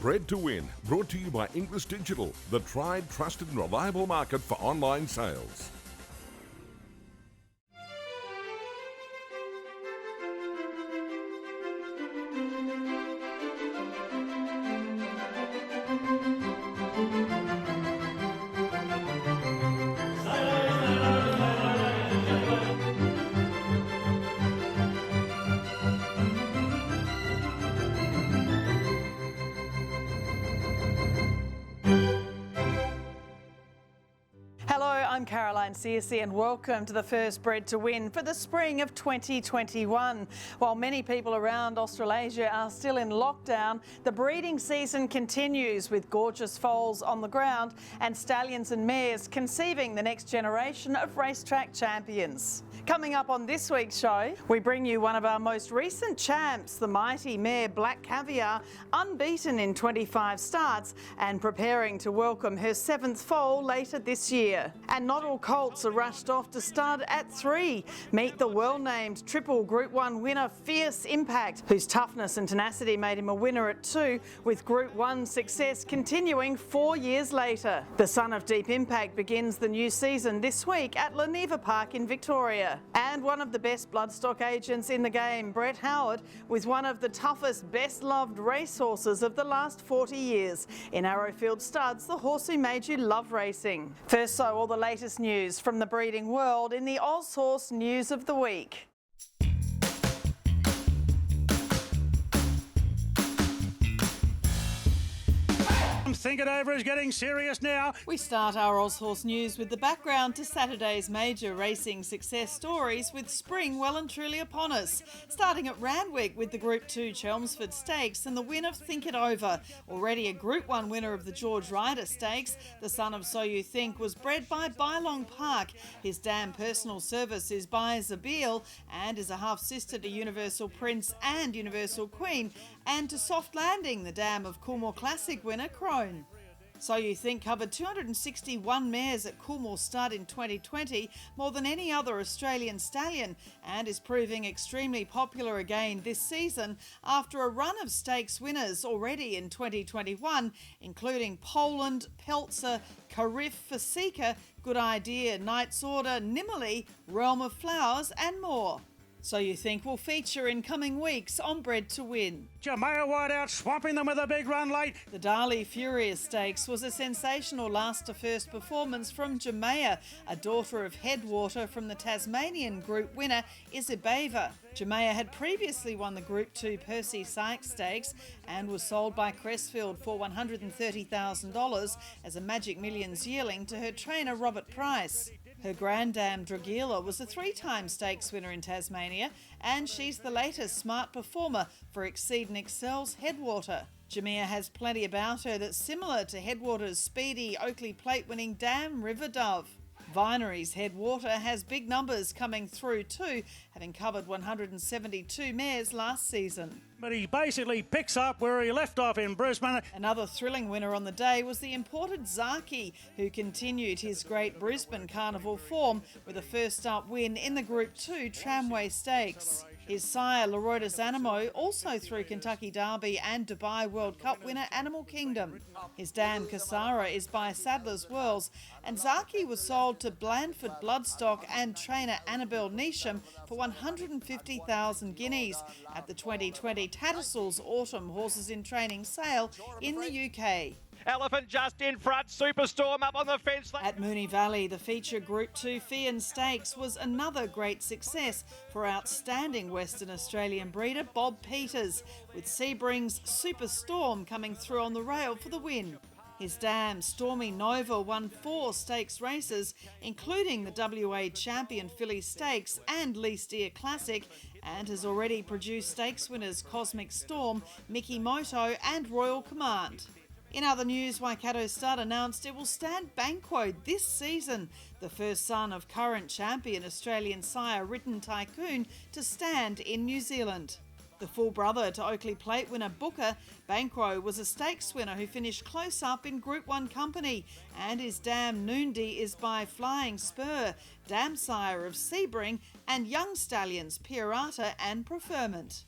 Bred to Win, brought to you by Inglis Digital, the tried, trusted and reliable market for online sales. I'm Caroline Searcy and welcome to the first Bred to Win for the spring of 2021. While many people around Australasia are still in lockdown, the breeding season continues with gorgeous foals on the ground and stallions and mares conceiving the next generation of racetrack champions. Coming up on this week's show, we bring you one of our most recent champs, the mighty mare Black Caviar, unbeaten in 25 starts and preparing to welcome her 7th foal later this year. And not all colts are rushed off to stud at 3. Meet the well-named triple Group 1 winner Fierce Impact, whose toughness and tenacity made him a winner at 2, with Group 1 success continuing 4 years later. The son of Deep Impact begins the new season this week at Leneva Park in Victoria. And one of the best bloodstock agents in the game, Brett Howard, with one of the toughest, best-loved racehorses of the last 40 years. In Arrowfield Studs, the horse who made you love racing. First, so all the latest news from the breeding world in the Aushorse News of the Week. Think It Over is getting serious now. We start our Aushorse news with the background to Saturday's major racing success stories, with spring well and truly upon us. Starting at Randwick with the Group 2 Chelmsford Stakes and the win of Think It Over. Already a Group 1 winner of the George Ryder Stakes, the son of So You Think was bred by Bylong Park. His dam personal service is by Zabeel and is a half-sister to Universal Prince and Universal Queen, and to Soft Landing, the dam of Coolmore Classic winner Crone. So You Think covered 261 mares at Coolmore Stud in 2020, more than any other Australian stallion, and is proving extremely popular again this season after a run of stakes winners already in 2021, including Poland, Peltzer, Carriff, Fasika, Good Idea, Knight's Order, Nimmerley, Realm of Flowers and more. So You Think will feature in coming weeks on Bred to Win. Jamea wide out, swamping them with a big run late. The Darley Furious Stakes was a sensational last-to-first performance from Jamea, a daughter of Headwater from the Tasmanian Group winner Isabeva. Jamea had previously won the Group 2 Percy Sykes Stakes and was sold by Crestfield for $130,000 as a Magic Millions yearling to her trainer Robert Price. Her granddam Dragila was a 3-time stakes winner in Tasmania, and she's the latest smart performer for Exceed and Excel's Headwater. Jamea has plenty about her that's similar to Headwater's speedy Oakley Plate winning dam River Dove. Vinery's Headwater has big numbers coming through too, having covered 172 mares last season. But he basically picks up where he left off in Brisbane. Another thrilling winner on the day was the imported Zaki, who continued his great Brisbane Carnival form with a first-up win in the Group 2 Tramway Stakes. His sire, Leroydus Animo, also threw Kentucky Derby and Dubai World Cup winner Animal Kingdom. His dam Cassara is by Sadler's Wells, and Zaki was sold to Blandford Bloodstock and trainer Annabelle Neesham for 150,000 guineas at the 2020 Tattersalls Autumn Horses in Training sale in the UK. Elephant just in front, Superstorm up on the fence. At Moonee Valley, the feature Group 2 Feehan Stakes was another great success for outstanding Western Australian breeder Bob Peters, with Sebring's Superstorm coming through on the rail for the win. His dam Stormy Nova won 4 stakes races, including the WA Champion Filly Stakes and Least Ear Classic, and has already produced stakes winners Cosmic Storm, Mickey Moto and Royal Command. In other news, Waikato Stud announced it will stand Banquo this season, the first son of current champion Australian sire Written Tycoon to stand in New Zealand. The full brother to Oakley Plate winner Booker, Banquo was a stakes winner who finished close up in Group 1 company, and his dam Noondy is by Flying Spur, dam sire of Sebring and young stallions Pirata and Preferment.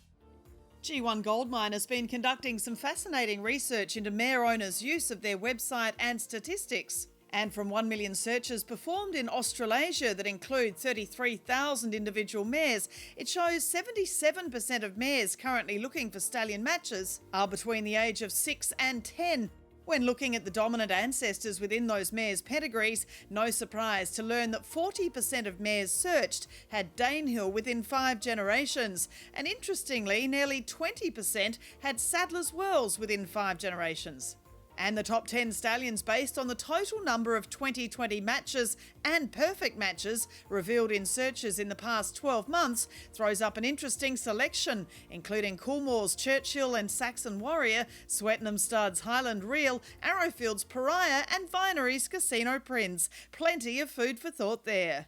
G1 Goldmine has been conducting some fascinating research into mare owners' use of their website and statistics. And from 1 million searches performed in Australasia that include 33,000 individual mares, it shows 77% of mares currently looking for Stallion Matches are between the age of 6 and 10. When looking at the dominant ancestors within those mares' pedigrees, no surprise to learn that 40% of mares searched had Danehill within 5 generations, and interestingly, nearly 20% had Sadler's Wells within 5 generations. And the top 10 stallions based on the total number of 2020 matches and perfect matches revealed in searches in the past 12 months throws up an interesting selection, including Coolmore's Churchill and Saxon Warrior, Swettenham Stud's Highland Reel, Arrowfield's Pariah and Vinery's Casino Prince. Plenty of food for thought there.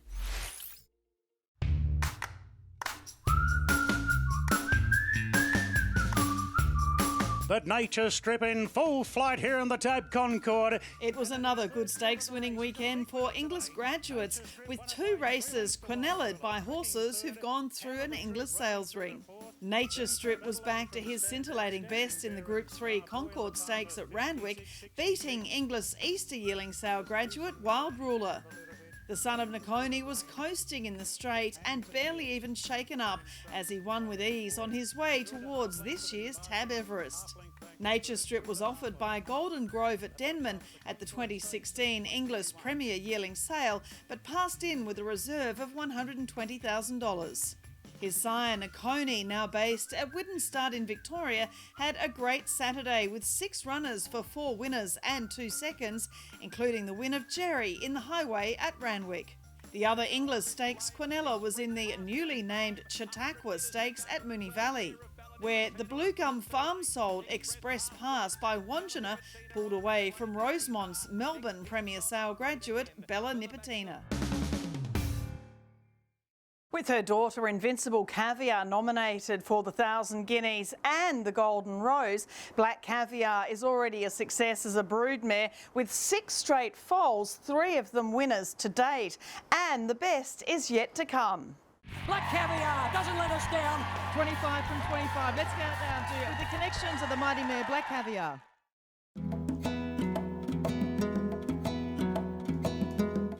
But Nature Strip in full flight here in the Tab Concord. It was another good stakes winning weekend for Inglis Graduates, with 2 races quinelled by horses who've gone through an Inglis sales ring. Nature Strip was back to his scintillating best in the Group 3 Concord Stakes at Randwick, beating Inglis Easter yearling sale graduate Wild Ruler. The son of Nakoni was coasting in the straight and barely even shaken up as he won with ease on his way towards this year's Tab Everest. Nature Strip was offered by Golden Grove at Denman at the 2016 Inglis Premier Yearling Sale, but passed in with a reserve of $120,000. His sire, Nakoni, now based at Widden Stud in Victoria, had a great Saturday with 6 runners for 4 winners and 2 seconds, including the win of Jerry in the Highway at Randwick. The other Inglis Stakes quinella was in the newly named Chautauqua Stakes at Moonee Valley, where the Blue Gum Farm sold Express Pass by Wandjina pulled away from Rosemont's Melbourne Premier Sale graduate Bella Nipotina. With her daughter Invincible Caviar nominated for the 1,000 Guineas and the Golden Rose, Black Caviar is already a success as a broodmare with 6 straight foals, 3 of them winners to date. And the best is yet to come. Black Caviar doesn't let us down. 25 from 25. Let's count down to the connections of the mighty mare Black Caviar.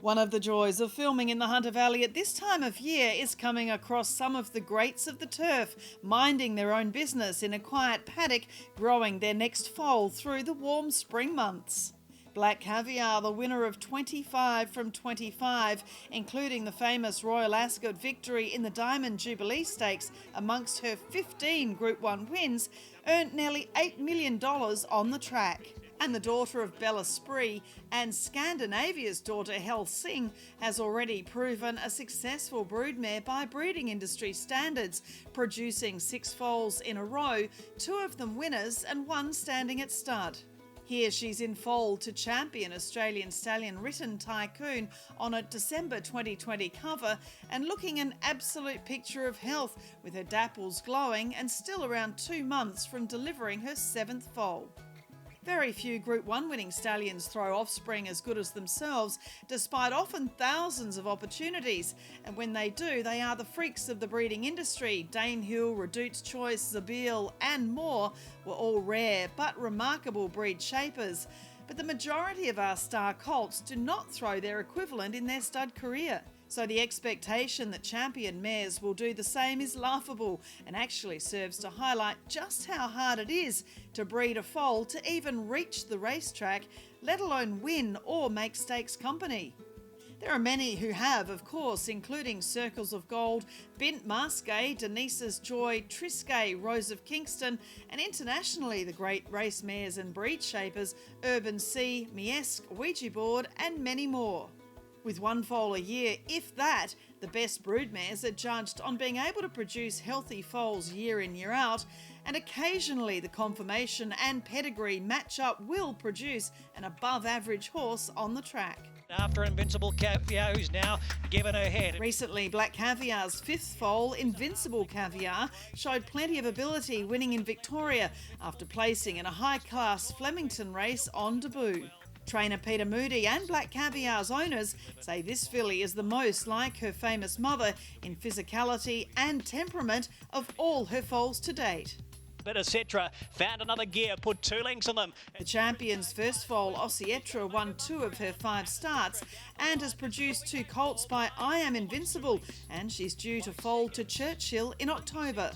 One of the joys of filming in the Hunter Valley at this time of year is coming across some of the greats of the turf, minding their own business in a quiet paddock, growing their next foal through the warm spring months. Black Caviar, the winner of 25 from 25, including the famous Royal Ascot victory in the Diamond Jubilee Stakes amongst her 15 Group 1 wins, earned nearly $8 million on the track. And the daughter of Bella Spree and Scandinavia's daughter Hel Singh has already proven a successful broodmare by breeding industry standards, producing 6 foals in a row, 2 of them winners and 1 standing at stud. Here she's in foal to champion Australian stallion Written Tycoon on a December 2020 cover and looking an absolute picture of health, with her dapples glowing and still around 2 months from delivering her 7th foal. Very few Group 1 winning stallions throw offspring as good as themselves, despite often thousands of opportunities, and when they do, they are the freaks of the breeding industry. Danehill, Redout's Choice, Zabeel and more were all rare but remarkable breed shapers, but the majority of our star colts do not throw their equivalent in their stud career. So the expectation that champion mares will do the same is laughable and actually serves to highlight just how hard it is to breed a foal to even reach the racetrack, let alone win or make stakes company. There are many who have, of course, including Circles of Gold, Bint Masqué, Denise's Joy, Trisquet, Rose of Kingston, and internationally the great race mares and breed shapers Urban Sea, Miesk, Ouija Board and many more. With 1 foal a year, if that, the best broodmares are judged on being able to produce healthy foals year in, year out, and occasionally the conformation and pedigree match up will produce an above-average horse on the track. After Invincible Caviar, who's now given her head. Recently, Black Caviar's 5th foal, Invincible Caviar, showed plenty of ability, winning in Victoria after placing in a high-class Flemington race on debut. Trainer Peter Moody and Black Caviar's owners say this filly is the most like her famous mother in physicality and temperament of all her foals to date. But etc. found another gear, put 2 lengths on them. The champion's first foal, Ossietra, won 2 of her 5 starts and has produced 2 colts by I Am Invincible, and she's due to foal to Churchill in October.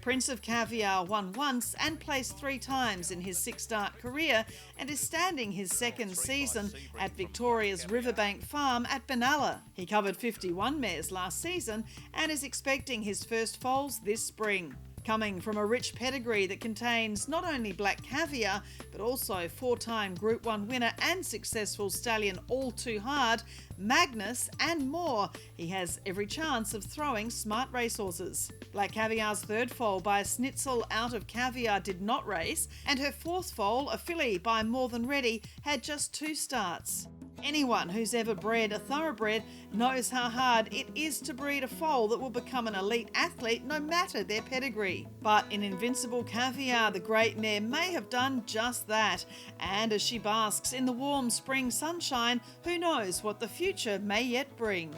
Prince of Caviar won once and placed 3 times in his 6-start career and is standing his 2nd season at Victoria's Riverbank Farm at Benalla. He covered 51 mares last season and is expecting his first foals this spring. Coming from a rich pedigree that contains not only Black Caviar, but also 4-time Group 1 winner and successful stallion All Too Hard, Magnus and more, he has every chance of throwing smart racehorses. Black Caviar's 3rd foal by a Schnitzel out of Caviar did not race, and her 4th foal, a filly by More Than Ready, had just 2 starts. Anyone who's ever bred a thoroughbred knows how hard it is to breed a foal that will become an elite athlete no matter their pedigree. But in Invincible Caviar, the great mare may have done just that. And as she basks in the warm spring sunshine, who knows what the future may yet bring.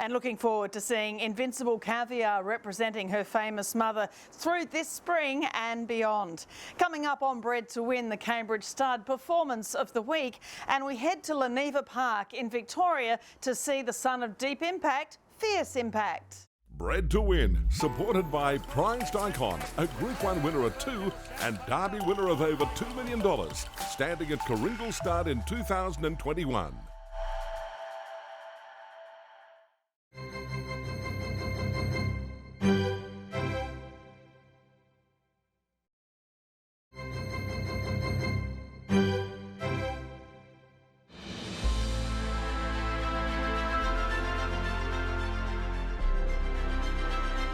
And looking forward to seeing Invincible Caviar representing her famous mother through this spring and beyond. Coming up on Bred to Win, the Cambridge Stud Performance of the Week, and we head to Leneva Park in Victoria to see the son of Deep Impact, Fierce Impact. Bred to Win, supported by Prized Icon, a Group 1 winner of 2 and Derby winner of over $2 million, standing at Coringle Stud in 2021.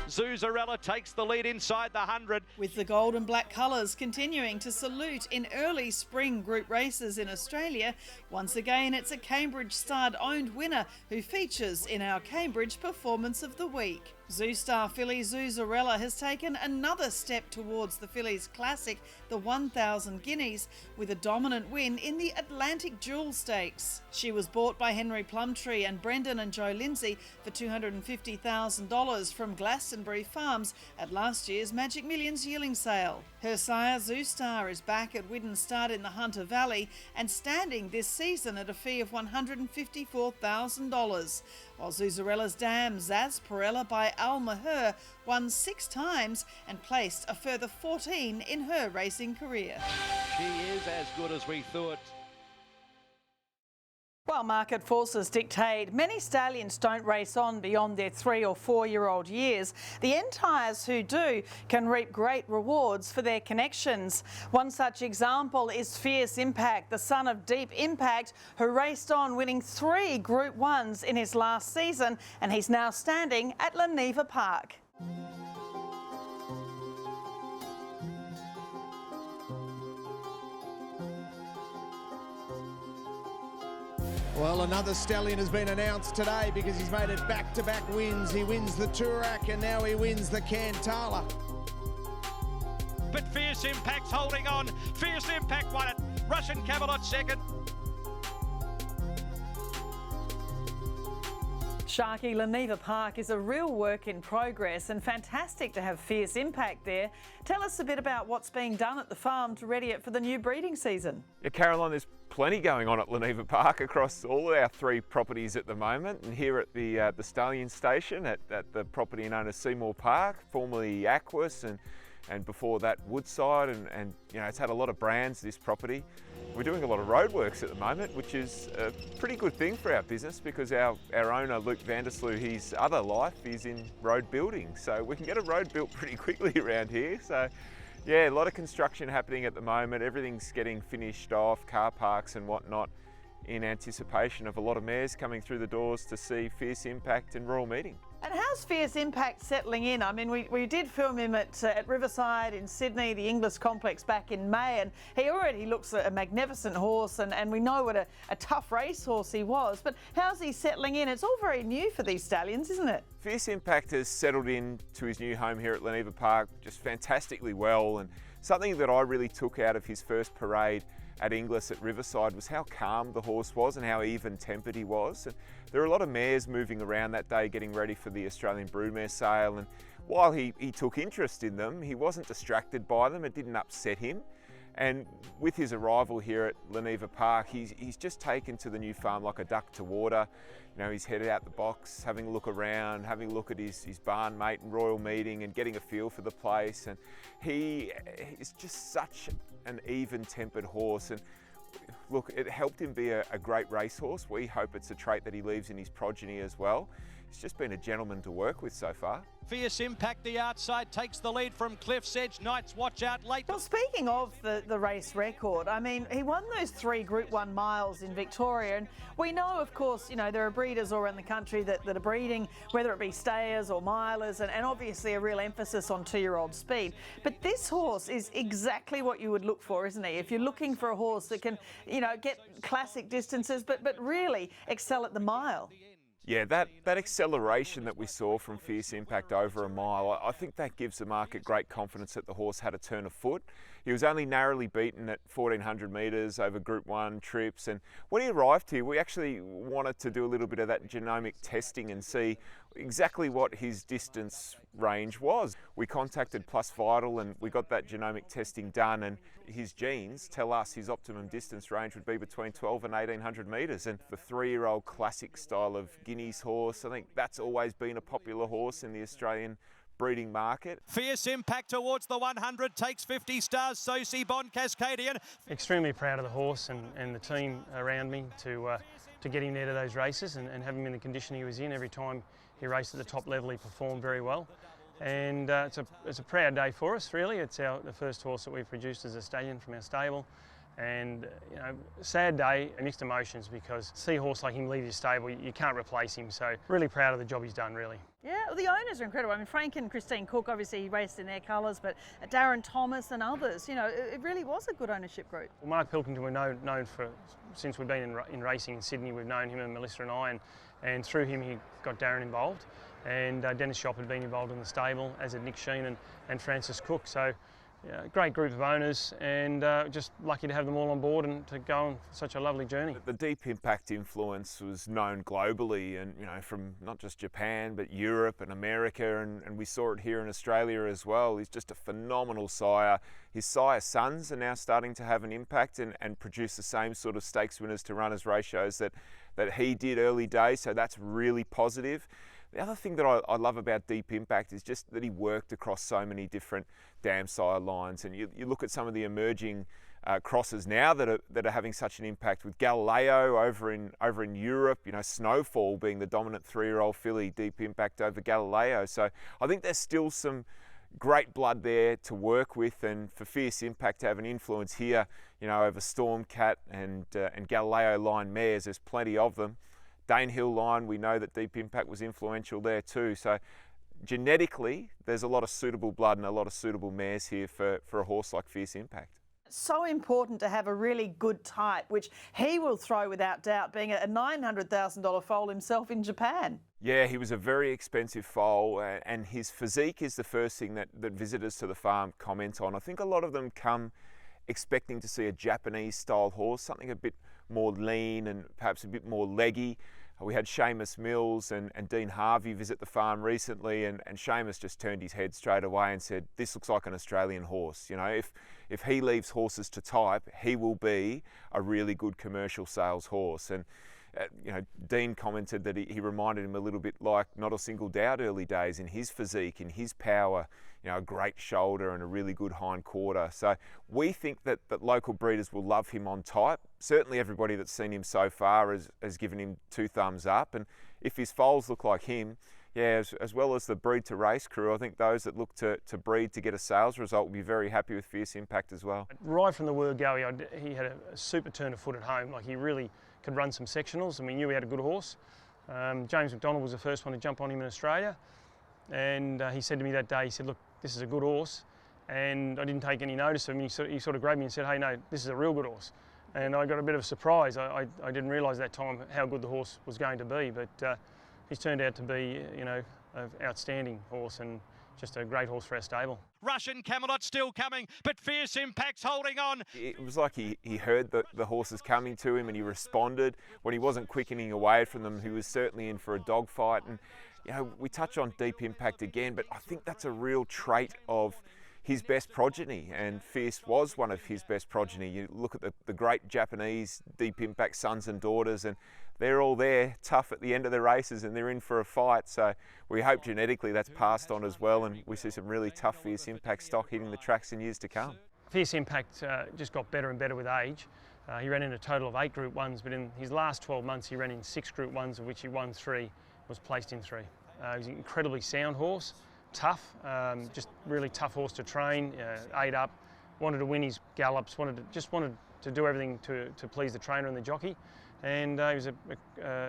Zuzarella takes the lead inside the 100. With the gold and black colours continuing to salute in early spring group races in Australia, once again it's a Cambridge Stud owned winner who features in our Cambridge Performance of the Week. Zoostar filly Zuzarella has taken another step towards the fillies classic, the 1,000 guineas, with a dominant win in the Atlantic Jewel Stakes. She was bought by Henry Plumtree and Brendan and Joe Lindsay for $250,000 from Glastonbury Farms at last year's Magic Millions yearling sale. Her sire Zoostar is back at Widden Stud in the Hunter Valley and standing this season at a fee of $154,000, while Zuzarella's dam Zazparella by Al Maher won 6 times and placed a further 14 in her racing career. She is as good as we thought. While market forces dictate many stallions don't race on beyond their 3 or 4-year-old years, the entires who do can reap great rewards for their connections. One such example is Fierce Impact, the son of Deep Impact, who raced on winning 3 Group 1s in his last season, and he's now standing at Leneva Park. Well, another stallion has been announced today because he's made it back-to-back wins. He wins the Toorak and now he wins the Cantala. But Fierce Impact's holding on. Fierce Impact won it. Russian Camelot second. Sharky, Leneva Park is a real work in progress and fantastic to have Fierce Impact there. Tell us a bit about what's being done at the farm to ready it for the new breeding season. Yeah, Caroline, there's plenty going on at Leneva Park across all of our 3 properties at the moment, and here at the Stallion Station at the property known as Seymour Park, formerly Aquas, and before that Woodside, and you know, it's had a lot of brands, this property. We're doing a lot of roadworks at the moment, which is a pretty good thing for our business because our owner, Luke Vandersloot, his other life is in road building. So we can get a road built pretty quickly around here. So yeah, a lot of construction happening at the moment. Everything's getting finished off, car parks and whatnot, in anticipation of a lot of mares coming through the doors to see Fierce Impact and Royal Meeting. And how's Fierce Impact settling in? I mean, we did film him at Riverside in Sydney, the Inglis complex back in May, and he already looks a magnificent horse, and we know what a tough racehorse he was. But how's he settling in? It's all very new for these stallions, isn't it? Fierce Impact has settled in to his new home here at Leneva Park just fantastically well, and something that I really took out of his first parade at Inglis at Riverside was how calm the horse was and how even-tempered he was. And there were a lot of mares moving around that day getting ready for the Australian Broodmare sale, and while he took interest in them, he wasn't distracted by them. It didn't upset him. And with his arrival here at Leneva Park, he's just taken to the new farm like a duck to water. You know, he's headed out the box, having a look around, having a look at his barn mate and royal meeting and getting a feel for the place. And he is just such an even-tempered horse. And look, it helped him be a great racehorse. We hope it's a trait that he leaves in his progeny as well. He's just been a gentleman to work with so far. Fierce Impact, the outside, takes the lead from Cliff's Edge. Knights watch out late. Well, speaking of the race record, I mean, he won those 3 Group 1 miles in Victoria, and we know, of course, you know, there are breeders all around the country that are breeding, whether it be stayers or milers, and obviously a real emphasis on 2-year-old speed. But this horse is exactly what you would look for, isn't he? If you're looking for a horse that can, you know, get classic distances, but really excel at the mile. Yeah, that acceleration that we saw from Fierce Impact over a mile, I think that gives the market great confidence that the horse had a turn of foot. He was only narrowly beaten at 1400 metres over Group 1 trips, and when he arrived here, we actually wanted to do a little bit of that genomic testing and see exactly what his distance range was. We contacted Plus Vital and we got that genomic testing done, and his genes tell us his optimum distance range would be between 12 and 1800 metres. And the 3-year-old classic style of Guineas horse, I think that's always been a popular horse in the Australian breeding market. Fierce Impact towards the 100, takes 50 stars. Sosi Bond Cascadian. Extremely proud of the horse and the team around me to get him there to those races and have him in the condition he was in. Every time he raced at the top level, he performed very well. And it's a proud day for us, really. It's the first horse that we've produced as a stallion from our stable. And, you know, sad day, mixed emotions, because see a horse like him leave your stable, you can't replace him. So really proud of the job he's done, really. Yeah, well, the owners are incredible. I mean, Frank and Christine Cook, obviously he raced in their colours, but Darren Thomas and others, you know, it really was a good ownership group. Well, Mark Pilkington, we're known for, since we've been in racing in Sydney, we've known him and Melissa and I, and through him he got Darren involved. And Dennis Shop had been involved in the stable, as had Nick Sheen and Francis Cook. So, yeah, great group of owners, and just lucky to have them all on board and to go on such a lovely journey. The Deep Impact influence was known globally, and you know, from not just Japan but Europe and America, and we saw it here in Australia as well. He's just a phenomenal sire. His sire sons are now starting to have an impact and produce the same sort of stakes winners to runners ratios that he did early days, so that's really positive. The other thing that I love about Deep Impact is just that he worked across so many different dam sire lines, and you look at some of the emerging crosses now that are having such an impact, with Galileo over in Europe, you know, Snowfall being the dominant 3-year-old filly, Deep Impact over Galileo. So I think there's still some great blood there to work with, and for Fierce Impact to have an influence here, you know, over Stormcat and Galileo line mares, there's plenty of them. Danehill line, we know that Deep Impact was influential there too. So genetically, there's a lot of suitable blood and a lot of suitable mares here for a horse like Fierce Impact. So important to have a really good type, which he will throw without doubt, being a $900,000 foal himself in Japan. Yeah, he was a very expensive foal, and his physique is the first thing that visitors to the farm comment on. I think a lot of them come expecting to see a Japanese style horse, something a bit more lean and perhaps a bit more leggy. We had Seamus Mills and Dean Harvey visit the farm recently, and Seamus just turned his head straight away and said, this looks like an Australian horse. You know, if he leaves horses to type, he will be a really good commercial sales horse. And you know, Dean commented that he reminded him a little bit like Not a Single Doubt early days in his physique, in his power, you know, a great shoulder and a really good hind quarter. So we think that local breeders will love him on type. Certainly everybody that's seen him so far has given him 2 thumbs up. And if his foals look like him, yeah, as well as the breed to race crew, I think those that look to breed to get a sales result will be very happy with Fierce Impact as well. Right from the word go, he had a super turn of foot at home. Like, he really could run some sectionals, and we knew he had a good horse. James McDonald was the first one to jump on him in Australia, and he said to me that day, he said, look, this is a good horse, and I didn't take any notice of him. He sort of grabbed me and said, hey, no, this is a real good horse. And I got a bit of a surprise. I didn't realise that time how good the horse was going to be, but he's turned out to be, you know, an outstanding horse and just a great horse for our stable. Russian Camelot still coming, but Fierce Impact's holding on. It was like he heard the horses coming to him and he responded. When he wasn't quickening away from them, he was certainly in for a dogfight. And You know, we touch on deep impact again, but I think that's a real trait of his best progeny, and Fierce was one of his best progeny. You look at the great Japanese deep impact sons and daughters, and they're all there tough at the end of their races and they're in for a fight. So we hope genetically that's passed on as well, and we see some really tough Fierce impact stock hitting the tracks in years to come. Fierce impact just got better and better with age. He ran in a total of 8 Group 1s, but in his last 12 months he ran in 6 Group 1s, of which he won 3, was placed in 3. He's an incredibly sound horse. Tough, just really tough horse to train, ate up, wanted to win his gallops, wanted to do everything to please the trainer and the jockey, and he was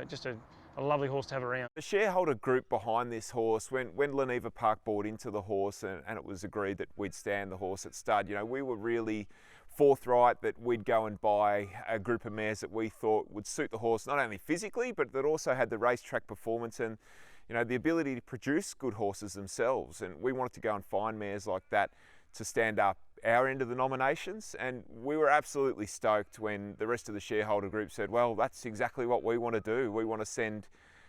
just a lovely horse to have around. The shareholder group behind this horse, when Leneva Park bought into the horse and it was agreed that we'd stand the horse at stud, you know, we were really forthright that we'd go and buy a group of mares that we thought would suit the horse, not only physically, but that also had the racetrack performance and, you know, the ability to produce good horses themselves. And we wanted to go and find mares like that to stand up our end of the nominations, and we were absolutely stoked when the rest of the shareholder group said, well, that's exactly what we want to do. We want to send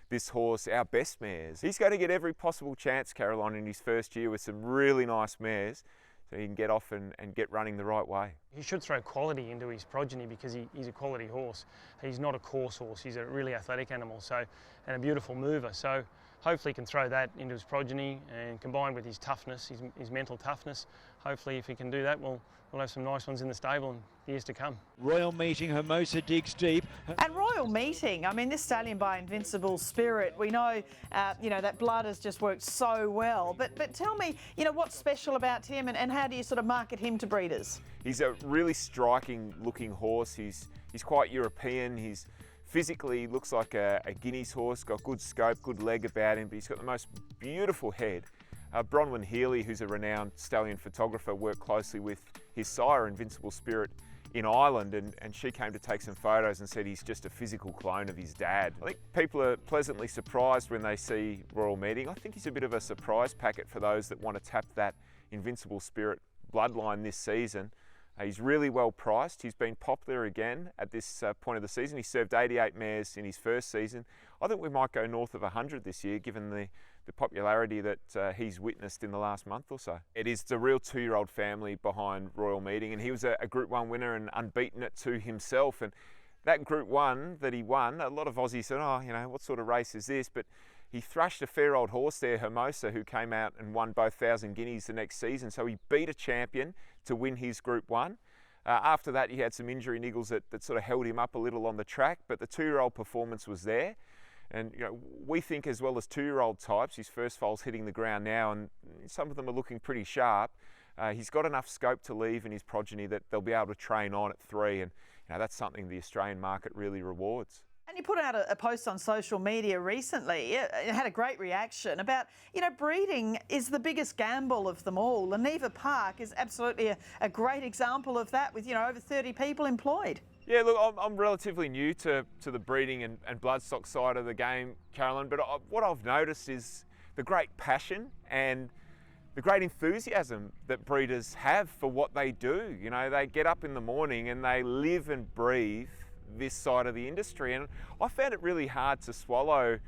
this horse our best mares. He's going to get every possible chance, Caroline, in his first year with some really nice mares, so he can get off and get running the right way. He should throw quality into his progeny because he's a quality horse. He's not a coarse horse, he's a really athletic animal, so, and a beautiful mover. So hopefully he can throw that into his progeny, and combined with his toughness, his mental toughness, hopefully if he can do that, we'll have some nice ones in the stable in years to come. Royal Meeting, Hermosa digs deep. And Royal Meeting, I mean, this stallion by Invincible Spirit, we know, you know, that blood has just worked so well. But tell me, you know, what's special about him, and how do you sort of market him to breeders? He's a really striking looking horse. He's quite European. He's physically looks like a Guineas horse, got good scope, good leg about him, but he's got the most beautiful head. Bronwyn Healy, who's a renowned stallion photographer, worked closely with his sire, Invincible Spirit, in Ireland, and she came to take some photos and said he's just a physical clone of his dad. I think people are pleasantly surprised when they see Royal Meeting. I think he's a bit of a surprise packet for those that want to tap that Invincible Spirit bloodline this season. He's really well priced. He's been popular again at this point of the season. He served 88 mares in his first season. I think we might go north of 100 this year, given the popularity that he's witnessed in the last month or so. It is the real 2-year-old family behind Royal Meeting, and he was a Group 1 winner and unbeaten at 2 himself. And that Group 1 that he won, a lot of Aussies said, oh, you know, what sort of race is this? But he thrashed a fair old horse there, Hermosa, who came out and won both 1,000 guineas the next season. So he beat a champion to win his Group 1. After that, he had some injury niggles that sort of held him up a little on the track, but the 2-year-old performance was there. And you know, we think as well as 2-year-old types, his first foal's hitting the ground now, and some of them are looking pretty sharp. He's got enough scope to leave in his progeny that they'll be able to train on at 3, and you know, that's something the Australian market really rewards. And you put out a post on social media recently. It had a great reaction about, you know, breeding is the biggest gamble of them all. Leneva Park is absolutely a great example of that, with, you know, over 30 people employed. Yeah, look, I'm relatively new to the breeding and bloodstock side of the game, Carolyn, but what I've noticed is the great passion and the great enthusiasm that breeders have for what they do. You know, they get up in the morning and they live and breathe this side of the industry, and I found it really hard to swallow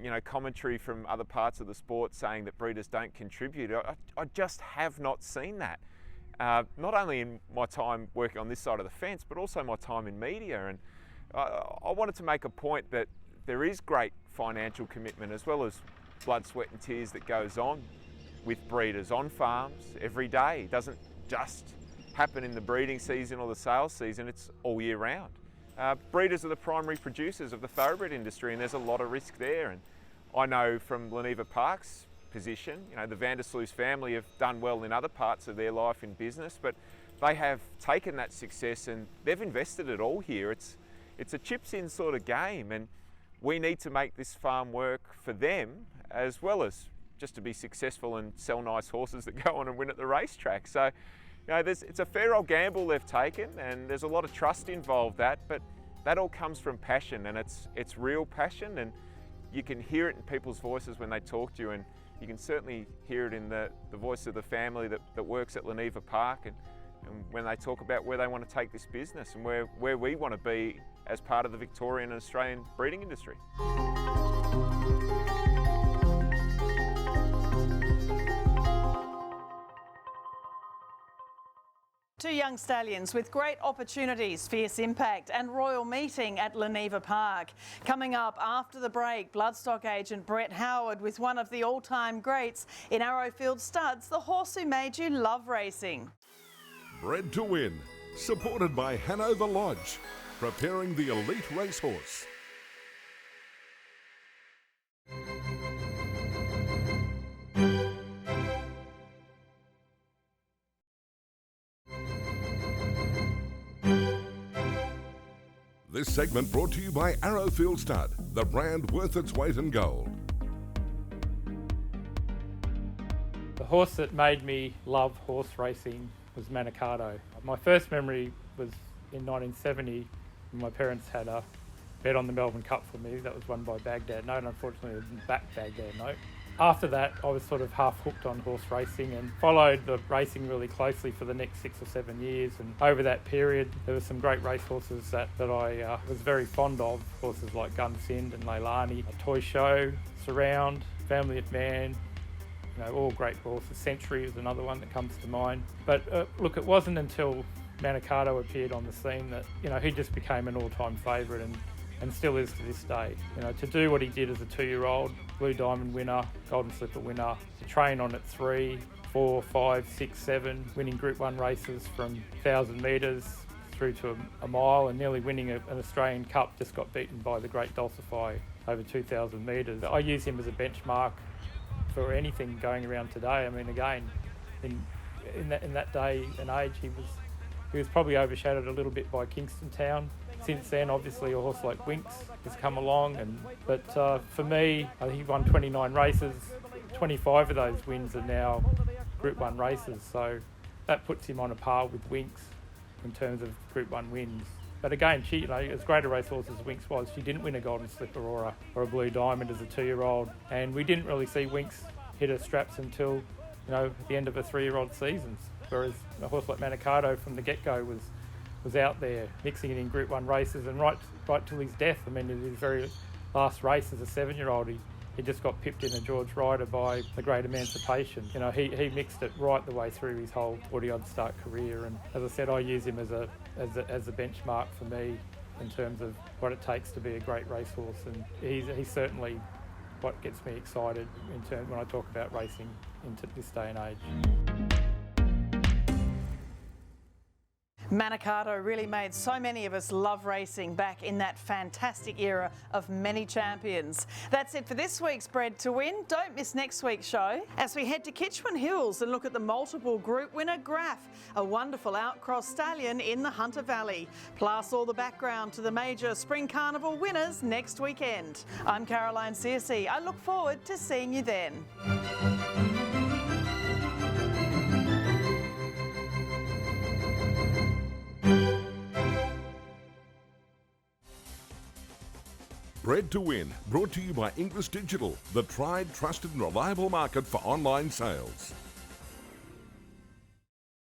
you know, commentary from other parts of the sport saying that breeders don't contribute. I just have not seen that. Not only in my time working on this side of the fence, but also my time in media. And I wanted to make a point that there is great financial commitment as well as blood, sweat and tears that goes on with breeders on farms every day. It doesn't just happen in the breeding season or the sales season, it's all year round. Breeders are the primary producers of the thoroughbred industry, and there's a lot of risk there. And I know from Leneva Park's position, you know, the Vandersloot family have done well in other parts of their life in business, but they have taken that success and they've invested it all here. It's a chips in sort of game, and we need to make this farm work for them as well as just to be successful and sell nice horses that go on and win at the racetrack. So, you know, it's a fair old gamble they've taken, and there's a lot of trust involved but that all comes from passion, and it's real passion, and you can hear it in people's voices when they talk to you, and you can certainly hear it in the voice of the family that works at Leneva Park, and when they talk about where they want to take this business and where we want to be as part of the Victorian and Australian breeding industry. Two young stallions with great opportunities, Fierce Impact and Royal Meeting at Leneva Park. Coming up after the break, Bloodstock agent Brett Howard with one of the all-time greats in Arrowfield studs, the horse who made you love racing. Bred to Win, supported by Hanover Lodge, preparing the elite racehorse. This segment brought to you by Arrowfield Stud, the brand worth its weight in gold. The horse that made me love horse racing was Manikato. My first memory was in 1970 when my parents had a bet on the Melbourne Cup for me. That was won by Baghdad Note. Unfortunately, I didn't back Baghdad Note. After that, I was sort of half hooked on horse racing and followed the racing really closely for the next 6 or 7 years. And over that period, there were some great racehorses that I was very fond of. Horses like Gunsind and Leilani, Toy Show, Surround, Family of Man, all great horses. Century is another one that comes to mind. But look, it wasn't until Manikato appeared on the scene that, he just became an all-time favourite and still is to this day. To do what he did as a 2-year-old, Blue Diamond winner, Golden Slipper winner, to train on at 3, 4, 5, 6, 7, winning Group 1 races from 1,000 metres through to a mile and nearly winning an Australian Cup, just got beaten by the great Dulcify over 2,000 metres. I use him as a benchmark for anything going around today. I mean, again, in that day and age, he was probably overshadowed a little bit by Kingston Town. Since then, obviously, a horse like Winx has come along, but for me, I think he won 29 races. 25 of those wins are now Group 1 races, so that puts him on a par with Winx in terms of Group 1 wins. But again, she, as great a racehorse as Winx was, she didn't win a Golden Slipper or a Blue Diamond as a 2-year-old, and we didn't really see Winx hit her straps until at the end of her 3-year-old seasons. Whereas a horse like Manikato from the get-go was out there mixing it in Group 1 races, and right till his death. I mean, in his very last race as a 7-year-old, he just got pipped in a George Rider by the Great Emancipation. He mixed it right the way through his whole 40-odd start career, and as I said, I use him as a benchmark for me in terms of what it takes to be a great racehorse, and he's certainly what gets me excited when I talk about racing into this day and age. Manikato really made so many of us love racing back in that fantastic era of many champions. That's it for this week's Bred to Win. Don't miss next week's show as we head to Kitchman Hills and look at the multiple group winner Graf, a wonderful outcross stallion in the Hunter Valley. Plus all the background to the major Spring Carnival winners next weekend. I'm Caroline Searcy. I look forward to seeing you then. Bred to Win, brought to you by Inglis Digital, the tried, trusted and reliable market for online sales.